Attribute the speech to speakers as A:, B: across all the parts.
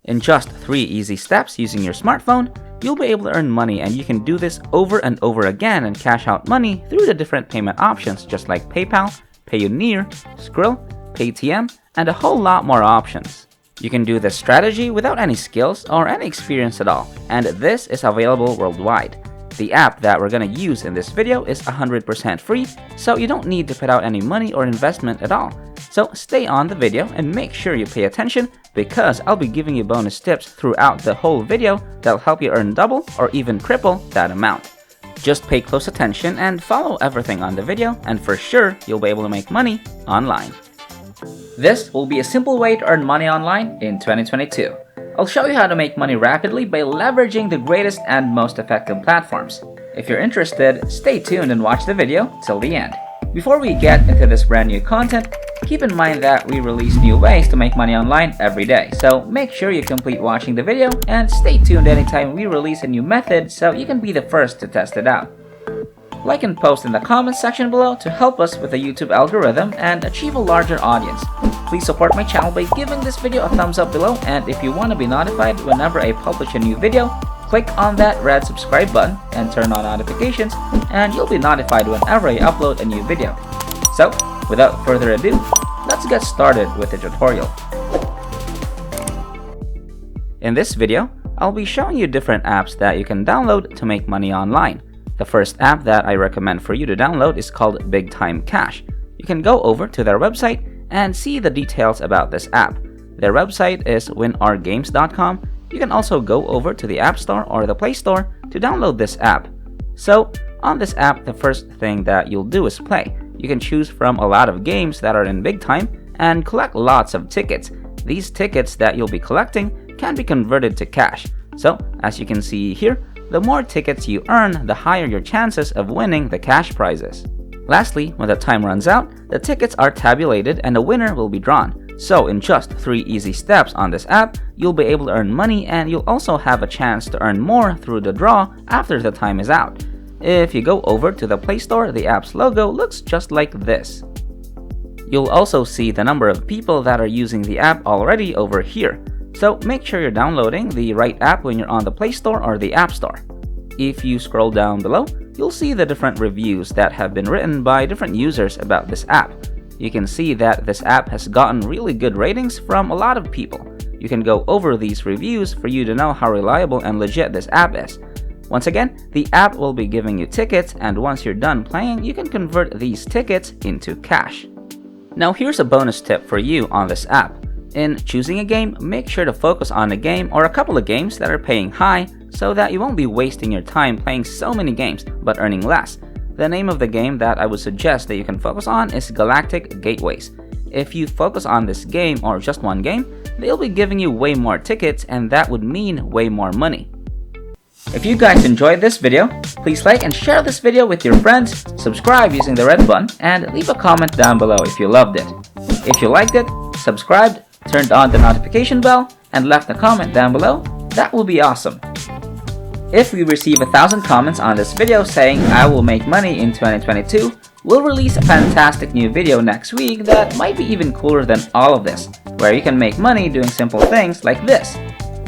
A: In just 3 easy steps using your smartphone, you'll be able to earn money, and you can do this over and over again and cash out money through the different payment options just like PayPal, Payoneer, Skrill, Paytm, and a whole lot more options. You can do this strategy without any skills or any experience at all, and this is available worldwide. The app that we're gonna use in this video is 100% free, so you don't need to put out any money or investment at all. So stay on the video and make sure you pay attention, because I'll be giving you bonus tips throughout the whole video that'll help you earn double or even triple that amount. Just pay close attention and follow everything on the video, and for sure you'll be able to make money online. This will be a simple way to earn money online in 2022. I'll show you how to make money rapidly by leveraging the greatest and most effective platforms. If you're interested, stay tuned and watch the video till the end. Before we get into this brand new content, keep in mind that we release new ways to make money online every day, so make sure you complete watching the video and stay tuned anytime we release a new method so you can be the first to test it out. Like and post in the comments section below to help us with the YouTube algorithm and achieve a larger audience. Please support my channel by giving this video a thumbs up below, and if you want to be notified whenever I publish a new video, click on that red subscribe button and turn on notifications, and you'll be notified whenever I upload a new video. So, without further ado, let's get started with the tutorial. In this video, I'll be showing you different apps that you can download to make money online. The first app that I recommend for you to download is called Big Time Cash. You can go over to their website and see the details about this app. Their website is winrgames.com. You can also go over to the App Store or the Play Store to download this app. So, on this app, the first thing that you'll do is play. You can choose from a lot of games that are in Big Time and collect lots of tickets. These tickets that you'll be collecting can be converted to cash. So, as you can see here, the more tickets you earn, the higher your chances of winning the cash prizes. Lastly, when the time runs out, the tickets are tabulated and a winner will be drawn. So in just 3 easy steps on this app, you'll be able to earn money, and you'll also have a chance to earn more through the draw after the time is out. If you go over to the Play Store, the app's logo looks just like this. You'll also see the number of people that are using the app already over here. So make sure you're downloading the right app when you're on the Play Store or the App Store. If you scroll down below, you'll see the different reviews that have been written by different users about this app. You can see that this app has gotten really good ratings from a lot of people. You can go over these reviews for you to know how reliable and legit this app is. Once again, the app will be giving you tickets, and once you're done playing, you can convert these tickets into cash. Now here's a bonus tip for you on this app. In choosing a game, make sure to focus on a game or a couple of games that are paying high, so that you won't be wasting your time playing so many games but earning less. The name of the game that I would suggest that you can focus on is Galactic Gateways. If you focus on this game or just one game, they'll be giving you way more tickets, and that would mean way more money. If you guys enjoyed this video, please like and share this video with your friends, subscribe using the red button, and leave a comment down below if you loved it. If you liked it, subscribed, turned on the notification bell, and left a comment down below, that will be awesome. If we receive 1,000 comments on this video saying I will make money in 2022, we'll release a fantastic new video next week that might be even cooler than all of this, where you can make money doing simple things like this.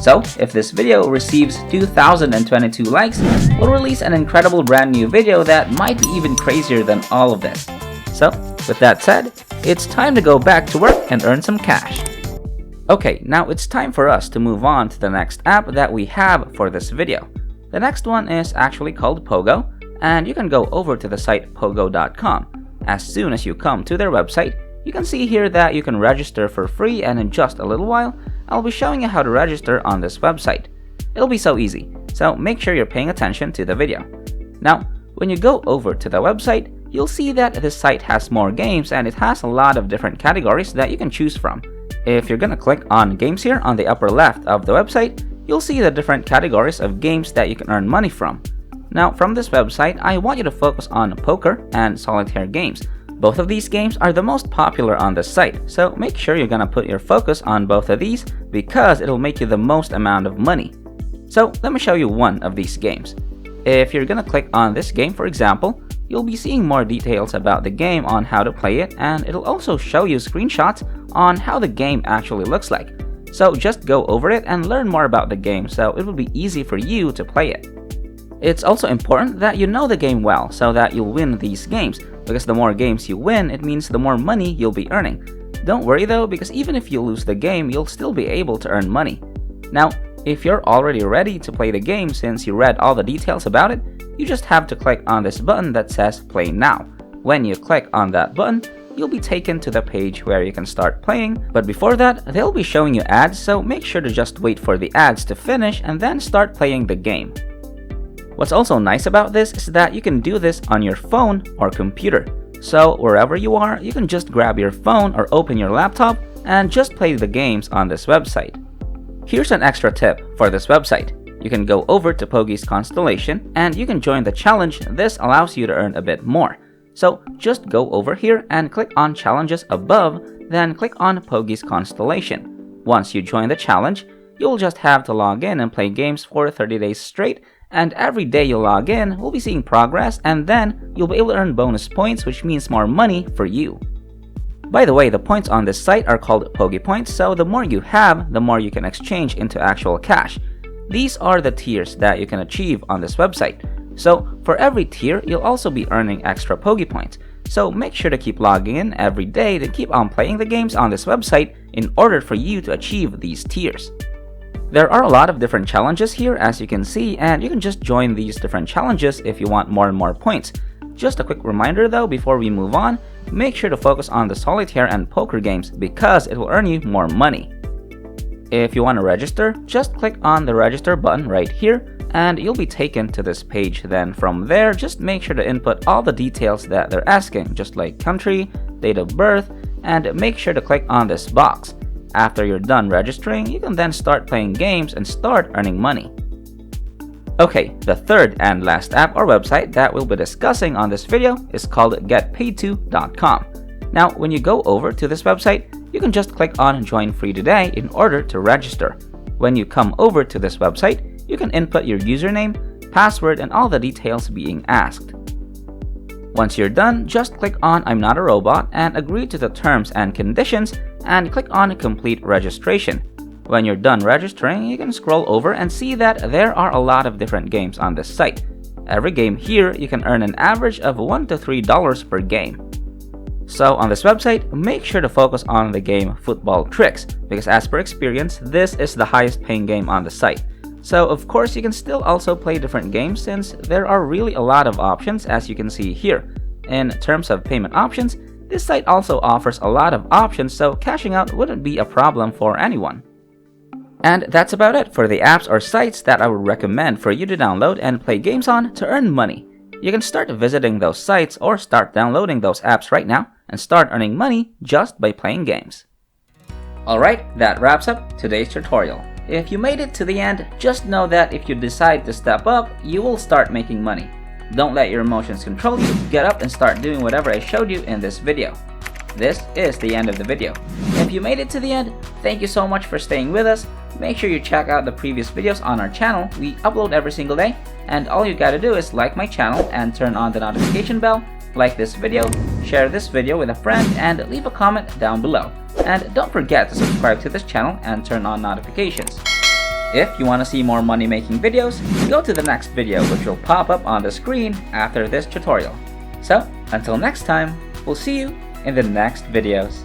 A: So, if this video receives 2,022 likes, we'll release an incredible brand new video that might be even crazier than all of this. So, with that said, it's time to go back to work and earn some cash. Okay, now it's time for us to move on to the next app that we have for this video. The next one is actually called Pogo, and you can go over to the site pogo.com. As soon as you come to their website, you can see here that you can register for free, and in just a little while, I'll be showing you how to register on this website. It'll be so easy, so make sure you're paying attention to the video. Now, when you go over to the website, you'll see that this site has more games, and it has a lot of different categories that you can choose from. If you're gonna click on games here on the upper left of the website, you'll see the different categories of games that you can earn money from. Now, from this website, I want you to focus on poker and solitaire games. Both of these games are the most popular on this site, so make sure you're gonna put your focus on both of these, because it'll make you the most amount of money. So let me show you one of these games. If you're gonna click on this game, for example, you'll be seeing more details about the game on how to play it, and it'll also show you screenshots on how the game actually looks like. So just go over it and learn more about the game so it will be easy for you to play it. It's also important that you know the game well so that you'll win these games, because the more games you win, it means the more money you'll be earning. Don't worry though, because even if you lose the game, you'll still be able to earn money. Now, if you're already ready to play the game since you read all the details about it, you just have to click on this button that says Play Now. When you click on that button, you'll be taken to the page where you can start playing, but before that, they'll be showing you ads, so make sure to just wait for the ads to finish and then start playing the game. What's also nice about this is that you can do this on your phone or computer. So wherever you are, you can just grab your phone or open your laptop and just play the games on this website. Here's an extra tip for this website. You can go over to Pogo's Constellation and you can join the challenge. This allows you to earn a bit more. So just go over here and click on challenges above, then click on Pogo's Constellation. Once you join the challenge, you'll just have to log in and play games for 30 days straight, and every day you log in, we'll be seeing progress, and then you'll be able to earn bonus points, which means more money for you. By the way, the points on this site are called Pogo points, so the more you have, the more you can exchange into actual cash. These are the tiers that you can achieve on this website. So for every tier, you'll also be earning extra Pogo points. So make sure to keep logging in every day to keep on playing the games on this website in order for you to achieve these tiers. There are a lot of different challenges here, as you can see, and you can just join these different challenges if you want more and more points. Just a quick reminder though before we move on, make sure to focus on the solitaire and poker games because it will earn you more money. If you want to register, just click on the register button right here and you'll be taken to this page. Then from there, just make sure to input all the details that they're asking, just like country, date of birth, and make sure to click on this box. After you're done registering, you can then start playing games and start earning money. Okay, the third and last app or website that we'll be discussing on this video is called getpaidto.com. Now, when you go over to this website, you can just click on Join Free Today in order to register. When you come over to this website, you can input your username, password, and all the details being asked. Once you're done, just click on I'm not a robot and agree to the terms and conditions and click on Complete Registration. When you're done registering, you can scroll over and see that there are a lot of different games on this site. Every game here, you can earn an average of $1 to $3 per game. So on this website, make sure to focus on the game Football Tricks, because as per experience, this is the highest paying game on the site. So of course, you can still also play different games since there are really a lot of options, as you can see here. In terms of payment options, this site also offers a lot of options, so cashing out wouldn't be a problem for anyone. And that's about it for the apps or sites that I would recommend for you to download and play games on to earn money. You can start visiting those sites or start downloading those apps right now and start earning money just by playing games. Alright, that wraps up today's tutorial. If you made it to the end, just know that if you decide to step up, you will start making money. Don't let your emotions control you, get up and start doing whatever I showed you in this video. This is the end of the video. If you made it to the end, thank you so much for staying with us. Make sure you check out the previous videos on our channel. We upload every single day, and all you gotta do is like my channel and turn on the notification bell, like this video, share this video with a friend, and leave a comment down below. And don't forget to subscribe to this channel and turn on notifications. If you want to see more money making videos, go to the next video which will pop up on the screen after this tutorial. So, until next time, we'll see you in the next videos.